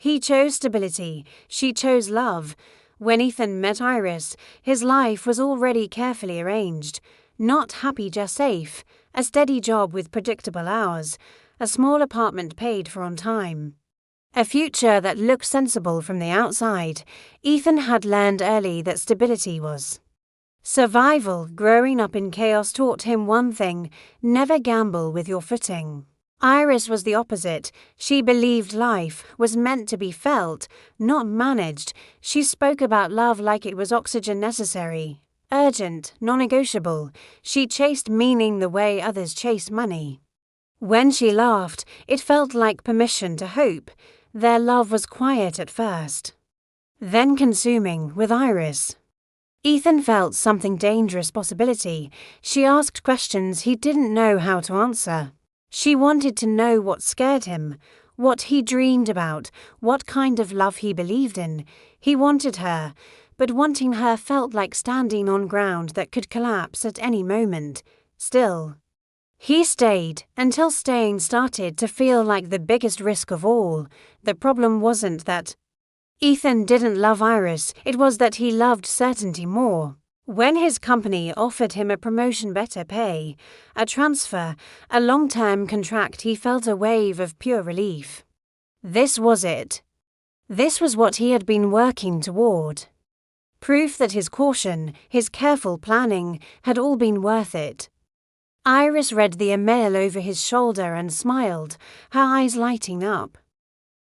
He chose stability, she chose love. When Ethan met Iris, his life was already carefully arranged. Not happy, just safe. A steady job with predictable hours. A small apartment paid for on time. A future that looked sensible from the outside. Ethan had learned early that stability was survival. Growing up in chaos taught him one thing: never gamble with your footing. Iris was the opposite. She believed life was meant to be felt, not managed. She spoke about love like it was oxygen necessary, urgent, non-negotiable. She chased meaning the way others chase money. When she laughed, it felt like permission to hope. Their love was quiet at first, then consuming with Iris. Ethan felt something dangerous possibility. She asked questions he didn't know how to answer. She wanted to know what scared him, what he dreamed about, what kind of love he believed in. He wanted her, but wanting her felt like standing on ground that could collapse at any moment. Still, he stayed until staying started to feel like the biggest risk of all. The problem wasn't that Ethan didn't love Iris, it was that he loved certainty more. When his company offered him a promotion, better pay, a transfer, a long-term contract, he felt a wave of pure relief. This was it. This was what he had been working toward. Proof that his caution, his careful planning, had all been worth it. Iris read the email over his shoulder and smiled, her eyes lighting up.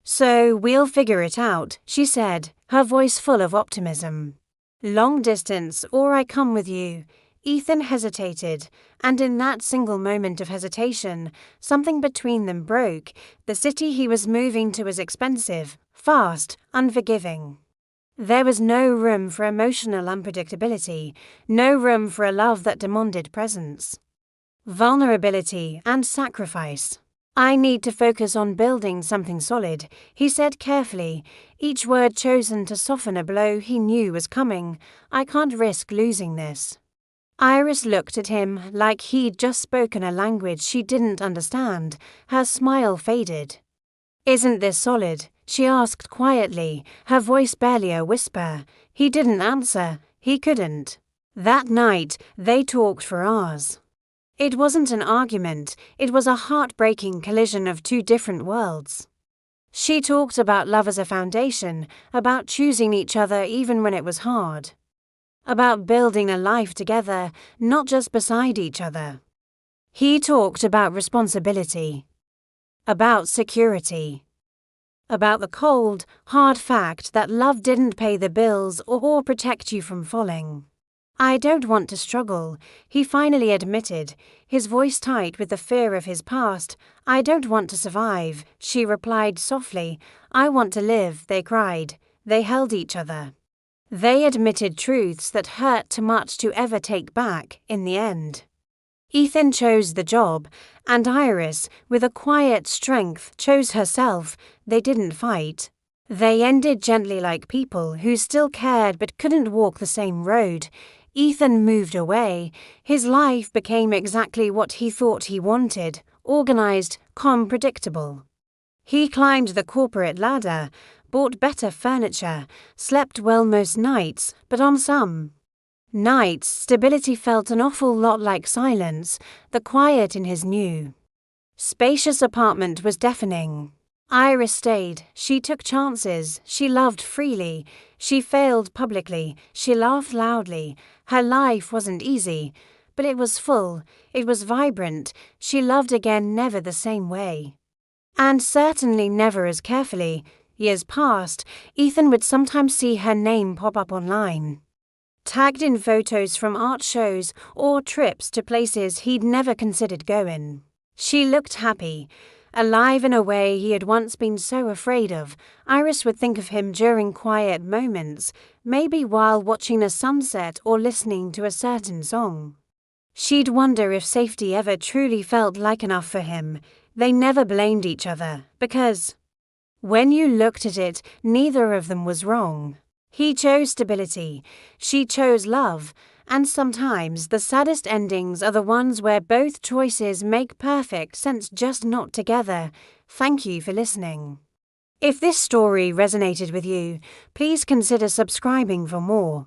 "So we'll figure it out," she said, her voice full of optimism. "Long distance, or I come with you." Ethan hesitated, and in that single moment of hesitation, something between them broke. The city he was moving to was expensive, fast, unforgiving. There was no room for emotional unpredictability, no room for a love that demanded presence, vulnerability, and sacrifice. "I need to focus on building something solid," he said carefully, each word chosen to soften a blow he knew was coming. "I can't risk losing this." Iris looked at him like he'd just spoken a language she didn't understand. Her smile faded. "Isn't this solid?" she asked quietly, her voice barely a whisper. He didn't answer. He couldn't. That night, they talked for hours. It wasn't an argument, it was a heartbreaking collision of two different worlds. She talked about love as a foundation, about choosing each other even when it was hard, about building a life together, not just beside each other. He talked about responsibility, about security, about the cold, hard fact that love didn't pay the bills or protect you from falling. "I don't want to struggle," he finally admitted, his voice tight with the fear of his past. "I don't want to survive," she replied softly. "I want to live," they cried. They held each other. They admitted truths that hurt too much to ever take back in the end. Ethan chose the job, and Iris, with a quiet strength, chose herself. They didn't fight. They ended gently like people who still cared but couldn't walk the same road. Ethan moved away. His life became exactly what he thought he wanted: organized, calm, predictable. He climbed the corporate ladder, bought better furniture, slept well most nights, but on some nights, stability felt an awful lot like silence. The quiet in his new, spacious apartment was deafening. Iris stayed. She took chances. She loved freely. She failed publicly. She laughed loudly. Her life wasn't easy, but it was full. It was vibrant. She loved again, never the same way, and certainly never as carefully. Years passed. Ethan would sometimes see her name pop up online, tagged in photos from art shows or trips to places he'd never considered going. She looked happy, alive in a way he had once been so afraid of. Iris would think of him during quiet moments, maybe while watching a sunset or listening to a certain song. She'd wonder if safety ever truly felt like enough for him. They never blamed each other, because when you looked at it, neither of them was wrong. He chose stability, she chose love, and sometimes the saddest endings are the ones where both choices make perfect sense, just not together. Thank you for listening. If this story resonated with you, please consider subscribing for more.